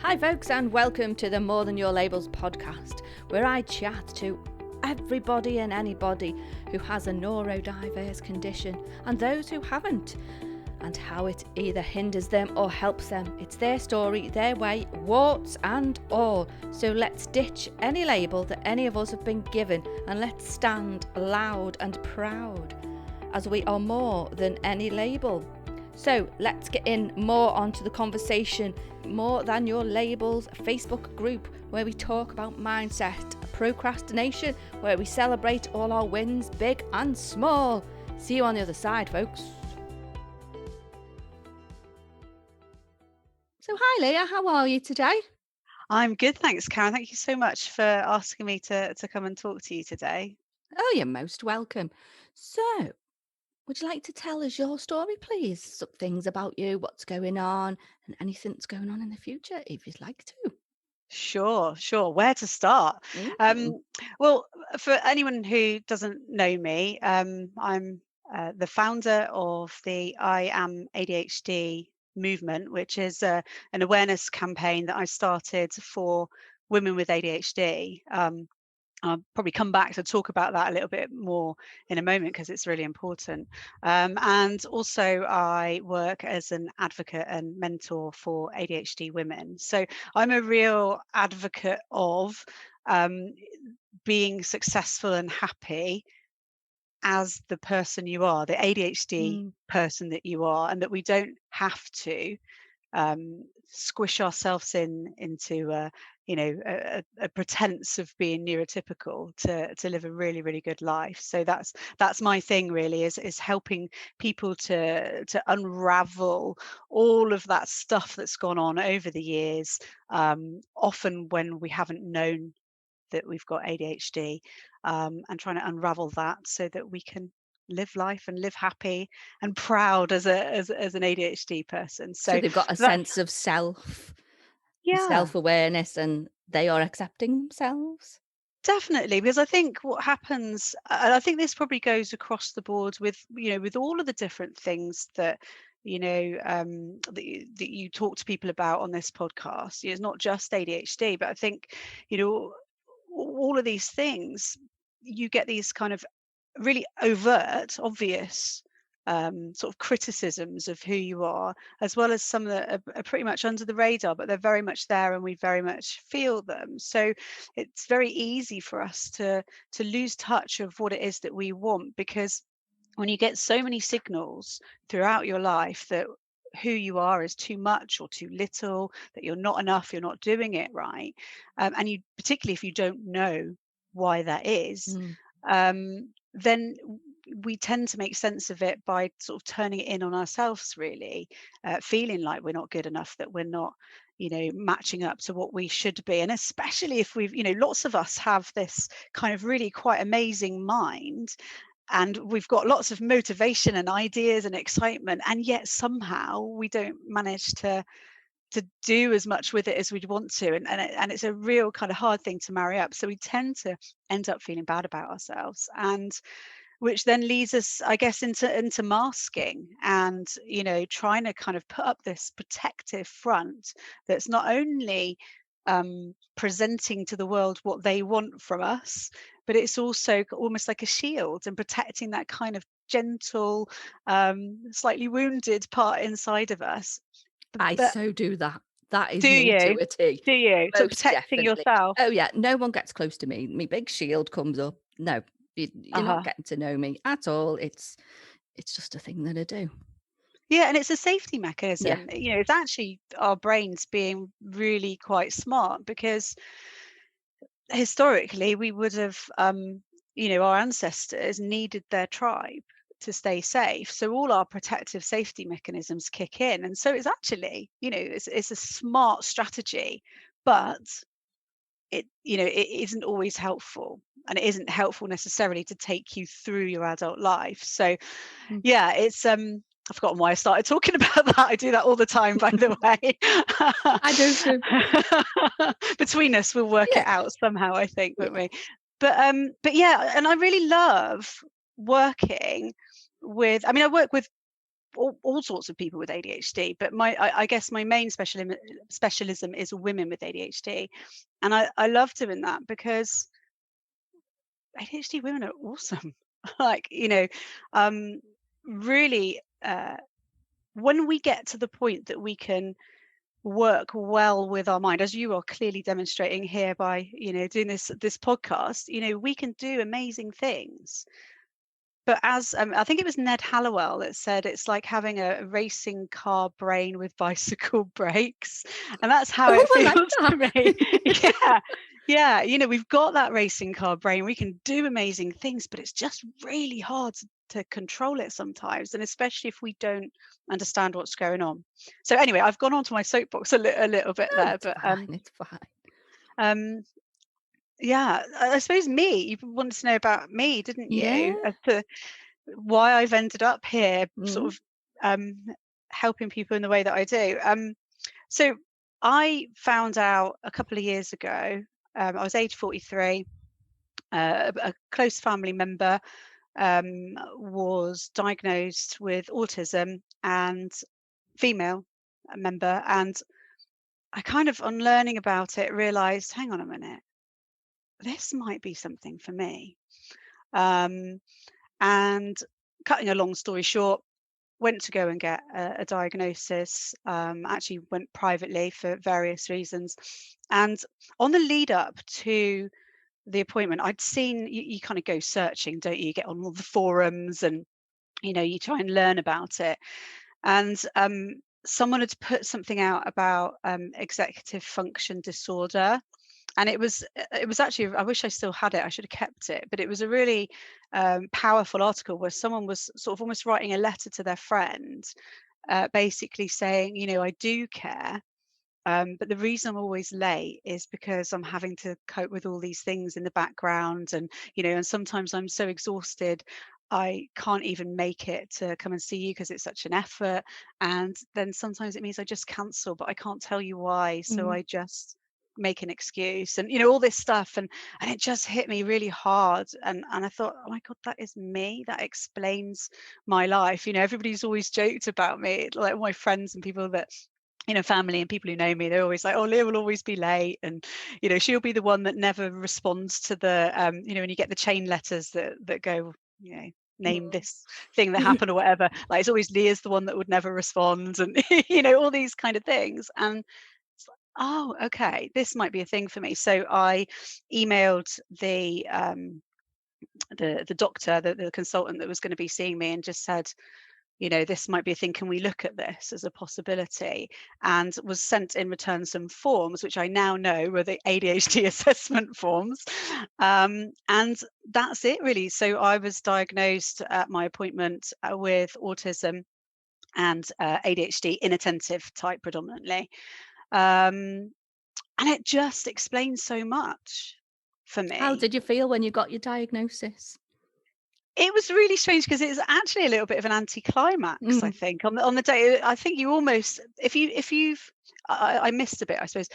Hi folks, and welcome to the More Than Your Labels podcast, where I chat to everybody and anybody who has a neurodiverse condition and those who haven't, and how it either hinders them or helps them. It's their story, their way, warts and all. So let's ditch any label that any of us have been given, and let's stand loud and proud as we are more than any label. So let's get in more onto the conversation. More Than Your Labels, a Facebook group where we talk about mindset, procrastination, where we celebrate all our wins, big and small. See you on the other side, folks. So hi Leah, how are you today? I'm good, thanks, Karen. Thank you so much for asking me to come and talk to you today. Oh, you're most welcome. So, would you like to tell us your story, please? Some things about you, what's going on, and anything that's going on in the future, if you'd like to. Sure. Where to start? Mm. Well, for anyone who doesn't know me, I'm the founder of the I Am ADHD movement, which is an awareness campaign that I started for women with ADHD. I'll probably come back to talk about that a little bit more in a moment because it's really important. And also, I work as an advocate and mentor for ADHD women. So I'm a real advocate of being successful and happy as the person you are, the ADHD Mm. person that you are, and that we don't have to squish ourselves into a pretense of being neurotypical to live a really good life. So that's my thing, really, is helping people to unravel all of that stuff that's gone on over the years, often when we haven't known that we've got ADHD, and trying to unravel that so that we can live life and live happy and proud as an ADHD person. So So they've got a that sense of self and yeah, self-awareness, and they are accepting themselves. definitely, because I think what happens, and I think this probably goes across the board with with all of the different things that that you talk to people about on this podcast. It's not just ADHD, but I think all of these things, you get these kind of really overt, obvious sort of criticisms of who you are, as well as some that are pretty much under the radar, but they're very much there and we very much feel them. So it's very easy for us to lose touch of what it is that we want, because when you get so many signals throughout your life that who you are is too much or too little, that you're not enough, you're not doing it right, and you, particularly if you don't know why that is, Mm. then we tend to make sense of it by sort of turning it in on ourselves, really, feeling like we're not good enough, that we're not matching up to what we should be. And especially if we've lots of us have this kind of really quite amazing mind, and we've got lots of motivation and ideas and excitement, and yet somehow we don't manage to do as much with it as we'd want to, and it's a real kind of hard thing to marry up. So we tend to end up feeling bad about ourselves, and which then leads us, I guess, into masking and trying to kind of put up this protective front that's not only presenting to the world what they want from us, but it's also almost like a shield and protecting that kind of gentle, slightly wounded part inside of us. I But so do that. That do is me to you? a T. Do you? So Most protecting definitely. yourself. Oh yeah, no one gets close to me. My big shield comes up. No, you're not Uh-huh. getting to know me at all. It's just a thing that I do. Yeah, and it's a safety Yeah. mechanism. It's actually our brains being really quite smart, because historically we would have, our ancestors needed their tribe to stay safe. So all our protective safety mechanisms kick in. And so it's actually, it's a smart strategy, but it isn't always helpful. And it isn't helpful necessarily to take you through your adult life. So Mm. yeah, it's I've forgotten why I started talking about that. I do that all the time, by the way. I do too. Between us, we'll work it Yeah. out somehow, I think, won't Yeah. we? But yeah, and I really love working with. I mean, I work with all sorts of people with ADHD, but I guess my main specialism is women with ADHD, and I love doing that because ADHD women are awesome. Like, really, when we get to the point that we can work well with our mind, as you are clearly demonstrating here by, doing this podcast, we can do amazing things. But as I think it was Ned Hallowell that said, it's like having a racing car brain with bicycle brakes, and that's how Oh, it I like feels to me. that. Yeah, we've got that racing car brain. We can do amazing things, but it's just really hard to control it sometimes, and especially if we don't understand what's going on. So anyway, I've gone on to my soapbox a little bit No, there, it's but fine. It's fine. um, yeah, I suppose you wanted to know about me, didn't Yeah. you? As to why I've ended up here, sort Mm. of helping people in the way that I do. So I found out a couple of years ago. I was age 43. A close family member was diagnosed with autism, and female member, and I kind of, on learning about it, realised, hang on a minute, this might be something for me. And cutting a long story short, went to go and get a diagnosis, actually went privately for various reasons. And on the lead up to the appointment, I'd seen, you kind of go searching, don't you? You get on all the forums and, you try and learn about it. And someone had put something out about executive function disorder. And it was actually, I wish I still had it, I should have kept it, but it was a really powerful article where someone was sort of almost writing a letter to their friend, basically saying, I do care, but the reason I'm always late is because I'm having to cope with all these things in the background, and and sometimes I'm so exhausted I can't even make it to come and see you because it's such an effort, and then sometimes it means I just cancel, but I can't tell you why, so Mm. I just make an excuse, and all this stuff, and it just hit me really hard, and I thought, oh my god, that is me, that explains my life. Everybody's always joked about me, like all my friends and people that, family and people who know me, they're always like, oh, Leah will always be late, and she'll be the one that never responds to the when you get the chain letters that go, name this thing that happened or whatever, like it's always Leah's the one that would never respond, and all these kind of things. And it's like, oh, okay, this might be a thing for me. So I emailed the doctor, the consultant that was going to be seeing me, and just said, this might be a thing. Can we look at this as a possibility? And was sent in return some forms, which I now know were the ADHD assessment forms. And that's it, really. So I was diagnosed at my appointment with autism and ADHD, inattentive type predominantly. And it just explains so much for How me. did you feel when you got your diagnosis? It was really strange because it's actually a little bit of an anticlimax, I Mm. think, on the day. I think you almost, if you've I missed a bit, I suppose,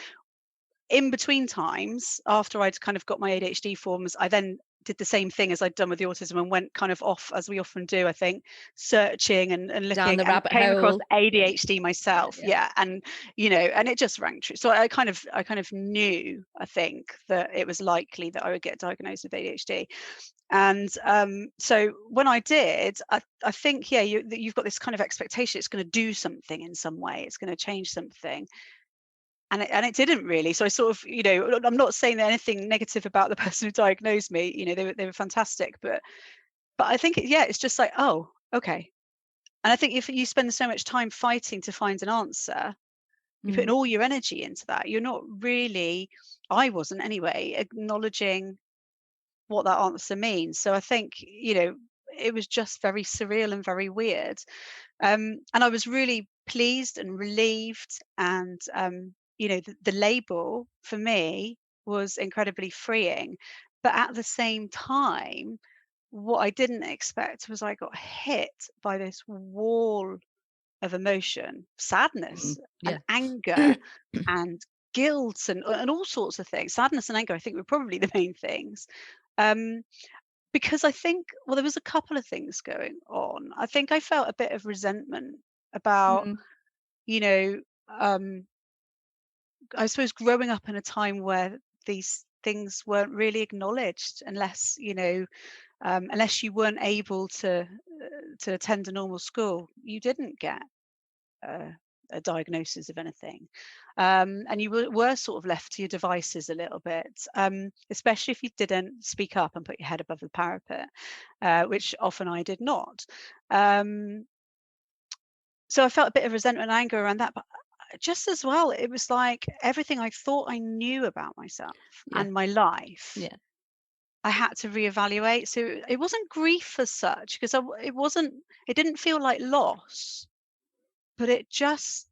in between times after I'd kind of got my ADHD forms. I then did the same thing as I'd done with the autism and went kind of off, as we often do, I think, searching and Down looking, the and rabbit came across hole. ADHD myself. Yeah. Yeah. And and it just rang true. So I kind of knew, I think, that it was likely that I would get diagnosed with ADHD. And so when I did, I think, yeah, you've got this kind of expectation it's going to do something in some way, it's going to change something, and it didn't really. So I sort of, I'm not saying anything negative about the person who diagnosed me. They were fantastic, but I think it's just like, oh, okay. And I think if you spend so much time fighting to find an answer, you're putting Mm. all your energy into that. You're not really, I wasn't anyway, acknowledging what that answer means. So I think, it was just very surreal and very weird. And I was really pleased and relieved. And, the label for me was incredibly freeing. But at the same time, what I didn't expect was I got hit by this wall of emotion, sadness Mm. and Yeah. anger and guilt and all sorts of things. Sadness and anger, I think, were probably the main things. Um, because I think, well, there was a couple of things going on. I think I felt a bit of resentment about, Mm, you know, um, I suppose growing up in a time where these things weren't really acknowledged, unless you weren't able to attend a normal school, you didn't get a, a diagnosis of anything, and you were sort of left to your devices a little bit, especially if you didn't speak up and put your head above the parapet, which often I did not. Um, so I felt a bit of resentment and anger around that, but just as well, it was like everything I thought I knew about myself yeah, and my life, yeah, I had to reevaluate. So it wasn't grief as such, because it didn't feel like loss, but it just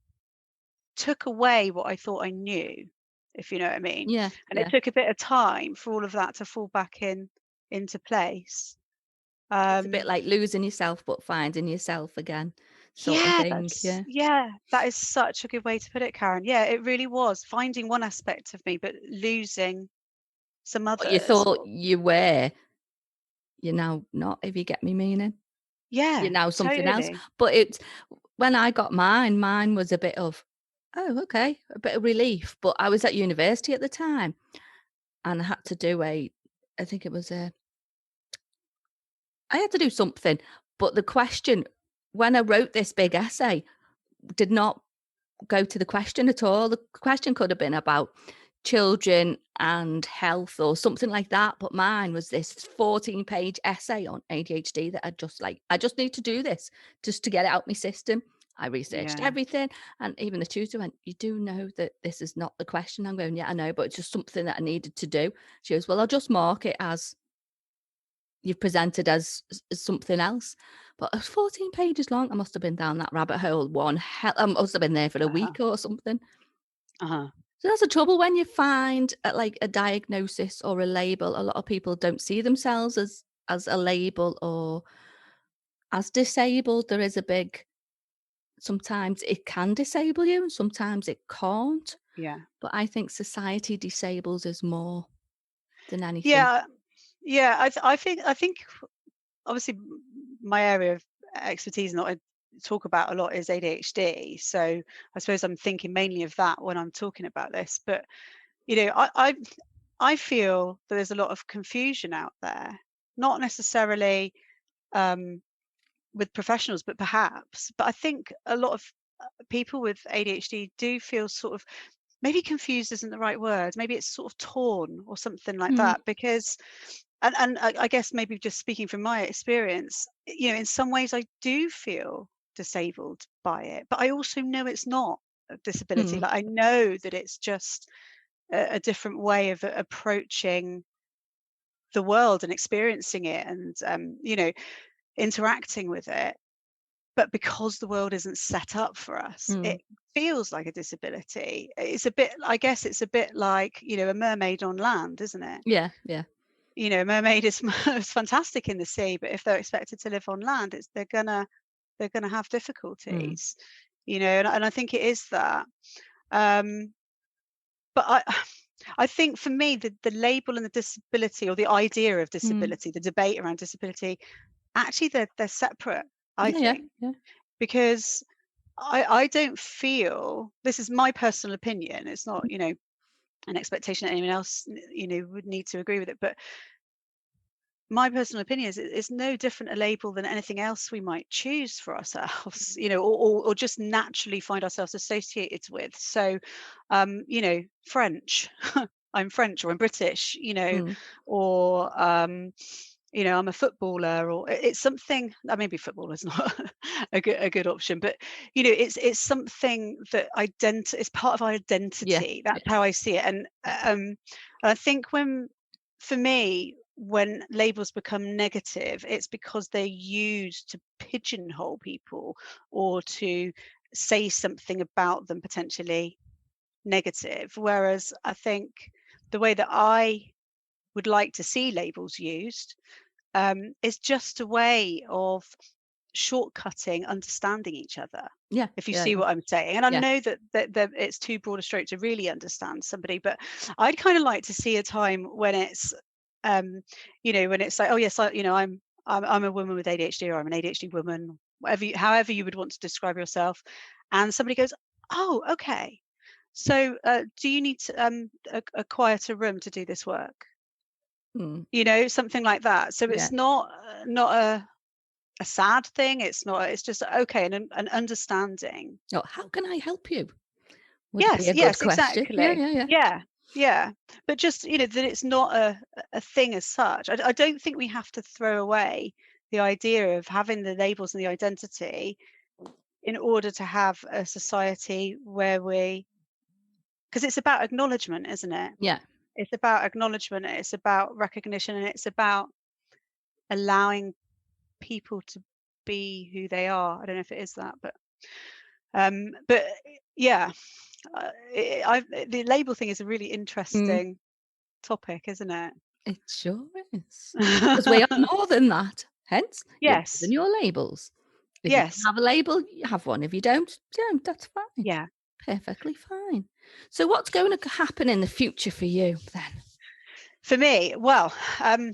took away what I thought I knew, if you know what I mean. yeah, And it yeah. took a bit of time for all of that to fall back into place. It's a bit Um, like losing yourself, but finding yourself again, sort of yeah, thing. Yeah. that is such a good way to put it, Karen. Yeah, it really was finding one aspect of me, but losing some What you others. thought you were, you're now not, if you get me meaning. You're Yeah, now something else. totally. But it's when I got mine was a bit of, oh, okay, a bit of relief. But I was at university at the time and I had to do I think it was I had to do something. But the question, when I wrote this big essay, did not go to the question at all. The question could have been about children and health or something like that. But mine was this 14-page essay on ADHD that I just need to do this just to get it out my system. I researched Yeah. everything. And even the tutor went, you do know that this is not the question. I'm going, yeah, I know, but it's just something that I needed to do. She goes, well, I'll just mark it as you've presented as something else. But it was 14 pages long. I must have been down that rabbit hole one hell. I must have been there for a Uh-huh. week or something. Uh-huh. So that's the trouble when you find like a diagnosis or a label. A lot of people don't see themselves as a label or as disabled. There is a big. Sometimes it can disable you, and sometimes it can't. Yeah. But I think society disables us more than anything. Yeah. Yeah. I think obviously my area of expertise and what I talk about a lot is ADHD. So I suppose I'm thinking mainly of that when I'm talking about this. But I feel that there's a lot of confusion out there, not necessarily um, with professionals, but perhaps. But I think a lot of people with ADHD do feel sort of, maybe confused isn't the right word. Maybe it's sort of torn or something like Mm, that. Because, and I guess maybe just speaking from my experience, in some ways I do feel disabled by it, but I also know it's not a disability. mm, Like I know that it's just a different way of approaching the world and experiencing it, and interacting with it. But because the world isn't set up for us, mm. it feels like a disability. It's a bit, I guess it's a bit like, a mermaid on land, isn't it? Yeah, yeah. A mermaid is is fantastic in the sea, but if they're expected to live on land, they're gonna have Mm, difficulties, and I think it is that. Um, but I think for me, the label and the disability, or the idea of mm. disability, the debate around disability, actually they're separate, I Yeah, yeah, think, yeah. because I don't feel, this is my personal opinion, it's not, an expectation that anyone else, would need to agree with it, but my personal opinion is it's no different a label than anything else we might choose for ourselves, or just naturally find ourselves associated with. So, French, I'm French, or I'm British, Mm, or I'm a footballer, or it's something. Maybe footballer's not a good option, but it's something that it's part of our yeah, identity. That's yeah. how I see it, and I think for me, when labels become negative, it's because they're used to pigeonhole people, or to say something about them potentially negative. Whereas I think the way that I would like to see labels used, is just a way of shortcutting understanding each other. Yeah, If you yeah, see yeah, what I'm saying, and I yeah. know that it's too broad a stroke to really understand somebody, but I'd kind of like to see a time when it's When it's like, oh yes, I'm a woman with ADHD, or I'm an ADHD woman, however you would want to describe yourself, and somebody goes, oh, okay, so do you need a quieter room to do this work? Mm. Something like that. So Yeah. it's not a sad thing. It's just okay, and an understanding. Oh, how can I help you? Would be Yes, a good yes, question. Yeah, exactly. yeah, yeah. Yeah, yeah. But just, that it's not a thing as such. I don't think we have to throw away the idea of having the labels and the identity in order to have a society where because it's about acknowledgement, isn't it? Yeah. It's about acknowledgement, it's about recognition, and it's about allowing people to be who they are. I don't know if it is that, but yeah, the label thing is a really Mm. interesting topic, isn't it? It sure is. Because we are more than that. Hence, you're given Yes, your labels. If you can yes, have a label, you have one. If you don't, don't. That's fine. yeah. Perfectly fine. So what's going to happen in the future for you then? For me, well, I'm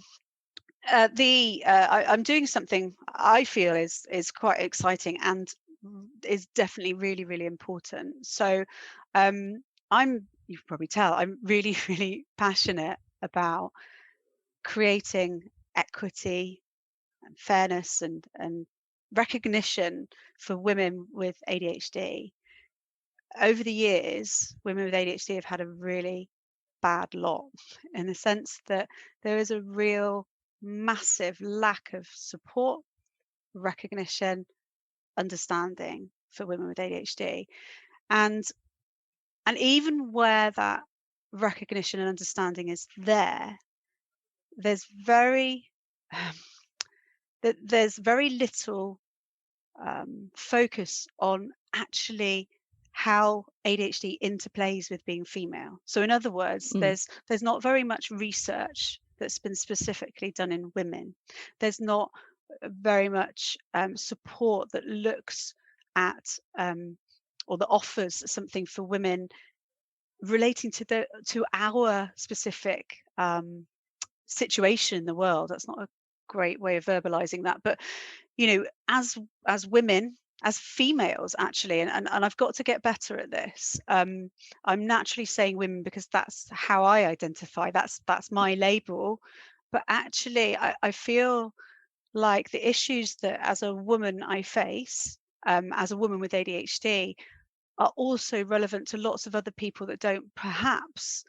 doing something I feel is quite exciting and is definitely really, really important. So, you can probably tell, I'm really, really passionate about creating equity and fairness and recognition for women with ADHD. Over the years, women with ADHD have had a really bad lot, in the sense that there is a real massive lack of support, recognition, understanding for women with ADHD. And and even where that recognition and understanding is there, there's very um, there's very little focus on actually how ADHD interplays with being female. So in other words, Mm, there's not very much research that's been specifically done in women. There's not very much support that looks at or that offers something for women relating to our specific situation in the world. That's not a great way of verbalizing that, but as women, as females actually, and I've got to get better at this. I'm naturally saying women because that's how I identify, that's my label. But actually I feel like the issues that as a woman I face, as a woman with ADHD, are also relevant to lots of other people that don't perhaps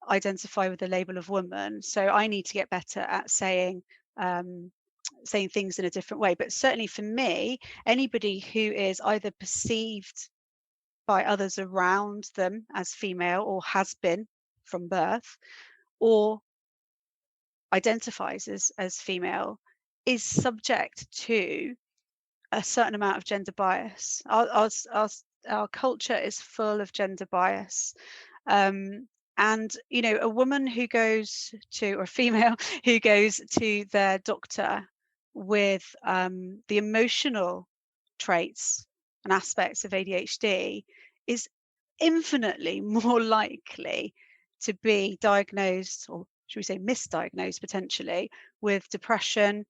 identify with the label of woman. So I need to get better at saying things in a different way. But certainly for me, anybody who is either perceived by others around them as female, or has been from birth, or identifies as female, is subject to a certain amount of gender bias. Our culture is full of gender bias. And a woman who goes to, or a female who goes to their doctor with the emotional traits and aspects of ADHD is infinitely more likely to be diagnosed, or should we say misdiagnosed potentially, with depression,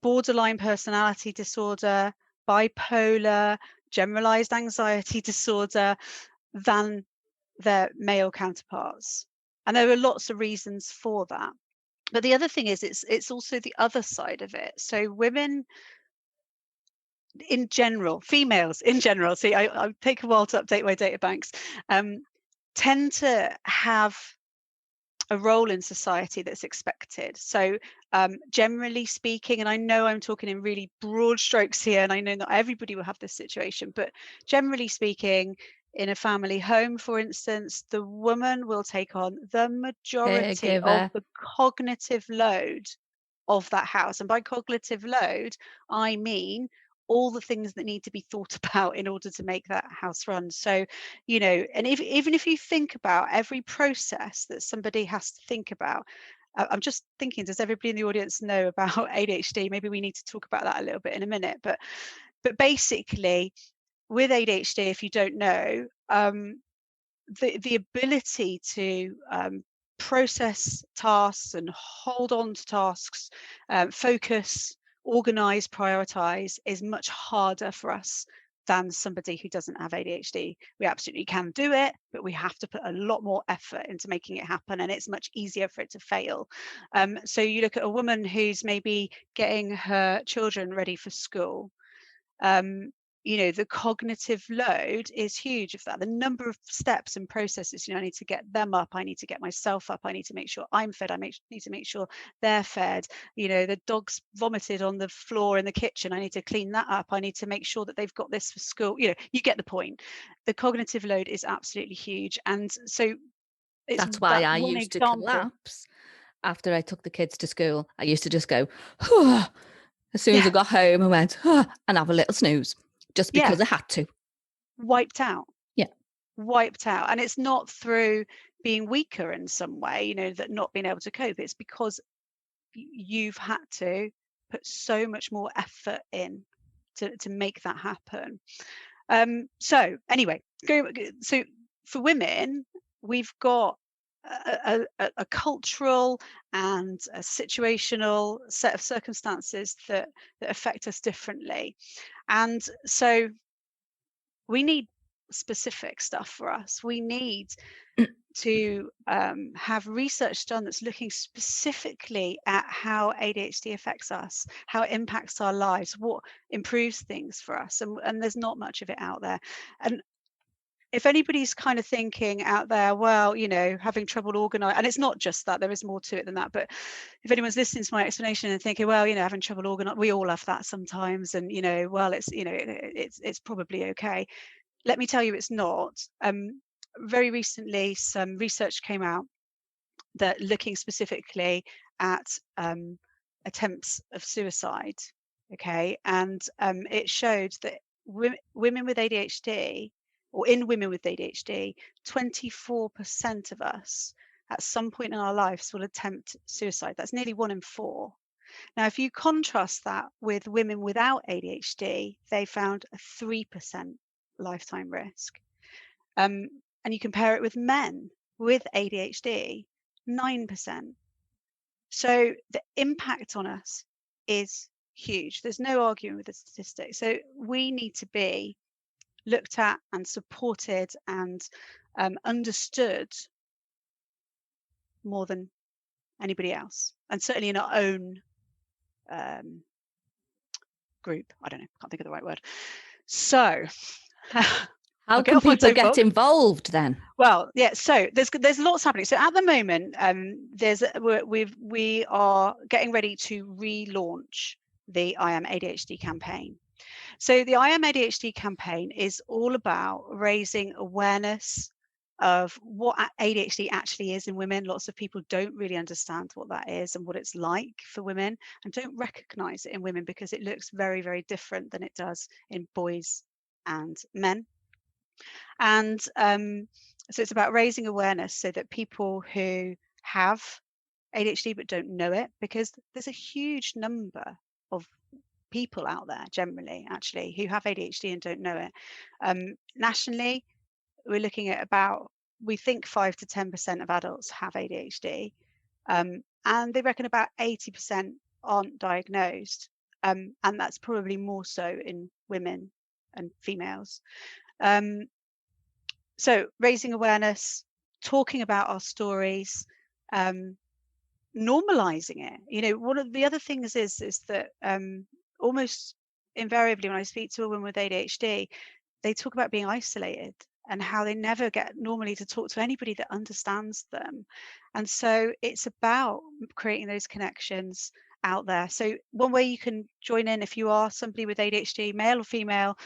borderline personality disorder, bipolar, generalized anxiety disorder, than their male counterparts. And there are lots of reasons for that. But the other thing is, it's also the other side of it. So women in general, females in general, see, I take a while to update my data banks, tend to have a role in society that's expected. So generally speaking, and I know I'm talking in really broad strokes here, and I know not everybody will have this situation, but generally speaking, in a family home, for instance, the woman will take on the majority of caregiver. the cognitive load of that house. And by cognitive load, I mean all the things that need to be thought about in order to make that house run. So, and even if you think about every process that somebody has to think about, I'm just thinking, does everybody in the audience know about ADHD? Maybe we need to talk about that a little bit in a minute. But basically, with ADHD, if you don't know, the ability to process tasks and hold on to tasks, focus, organize, prioritize is much harder for us than somebody who doesn't have ADHD. We absolutely can do it, but we have to put a lot more effort into making it happen, and it's much easier for it to fail. So you look at a woman who's maybe getting her children ready for school. The cognitive load is huge of that. The number of steps and processes, I need to get them up, I need to get myself up, I need to make sure I'm fed, need to make sure they're fed. The dog's vomited on the floor in the kitchen, I need to clean that up, I need to make sure that they've got this for school. You get the point. The cognitive load is absolutely huge. And so That's why I used to collapse after I took the kids to school. I used to just go, as soon as I got home, I went, and have a little snooze, just because I had to. Wiped out. Yeah. Wiped out. And it's not through being weaker in some way, that not being able to cope. It's because you've had to put so much more effort in to make that happen. So anyway, so for women, we've got a cultural and a situational set of circumstances that affect us differently. And so we need specific stuff for us. We need to have research done that's looking specifically at how ADHD affects us, how it impacts our lives, what improves things for us. And there's not much of it out there. And if anybody's kind of thinking out there, well, having trouble organizing, and it's not just that, there is more to it than that, but if anyone's listening to my explanation and thinking, well, having trouble organizing, we all have that sometimes, and well, it's probably okay. Let me tell you, it's not. Very recently, some research came out that looking specifically at attempts of suicide, okay, and it showed that women with ADHD, or in women with ADHD, 24% of us at some point in our lives will attempt suicide. That's nearly 1 in 4. Now, if you contrast that with women without ADHD, they found a 3% lifetime risk. And you compare it with men with ADHD, 9%. So the impact on us is huge. There's no arguing with the statistics. So we need to be looked at and supported and understood more than anybody else, and certainly in our own group. I don't know, can't think of the right word. So how can people get involved then? Well, yeah, so there's lots happening. So at the moment, we are getting ready to relaunch the I Am ADHD campaign. So the I Am ADHD campaign is all about raising awareness of what ADHD actually is in women. Lots of people don't really understand what that is and what it's like for women, and don't recognize it in women because it looks very, very different than it does in boys and men. And so it's about raising awareness so that people who have ADHD but don't know it, because there's a huge number of people out there generally actually who have ADHD and don't know it. Nationally, we're looking at about, we think 5 to 10% of adults have ADHD, and they reckon about 80% aren't diagnosed, and that's probably more so in women and females. So raising awareness, talking about our stories, normalizing it. One of the other things is that almost invariably when I speak to a woman with ADHD, they talk about being isolated and how they never get normally to talk to anybody that understands them. And so it's about creating those connections out there. So one way you can join in, if you are somebody with ADHD, male or female,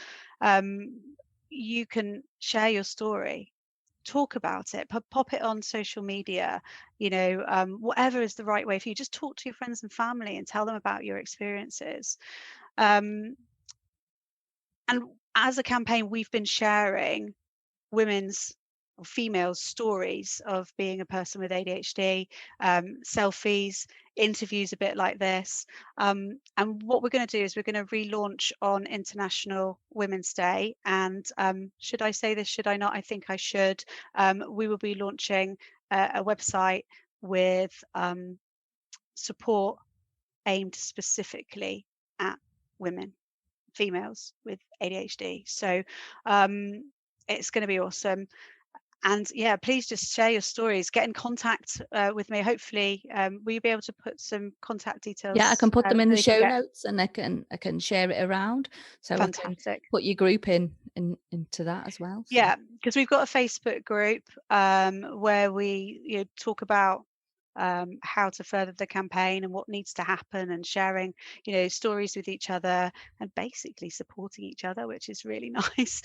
you can share your story, talk about it, pop it on social media, whatever is the right way for you. Just talk to your friends and family and tell them about your experiences. And as a campaign, we've been sharing women's or females' stories of being a person with ADHD, selfies, interviews a bit like this. And what we're going to do is we're going to relaunch on International Women's Day. And should I say this, should I not? I think I should. We will be launching a website with support aimed specifically at women, females with ADHD. So it's going to be awesome. And yeah, please just share your stories, get in contact with me. Hopefully, will you be able to put some contact details? Yeah, I can put them in the show get... notes, and I can share it around. So Fantastic. I can put your group into that as well. So. Yeah, because we've got a Facebook group where we talk about how to further the campaign and what needs to happen, and sharing stories with each other and basically supporting each other, which is really nice.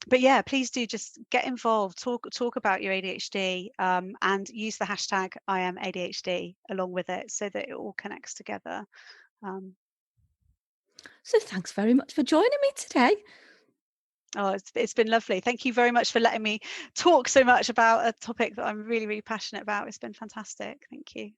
But yeah, please do just get involved, talk about your ADHD, and use the hashtag I am ADHD along with it, so that it all connects together. So thanks very much for joining me today. Oh, it's been lovely. Thank you very much for letting me talk so much about a topic that I'm really, really passionate about. It's been fantastic. Thank you.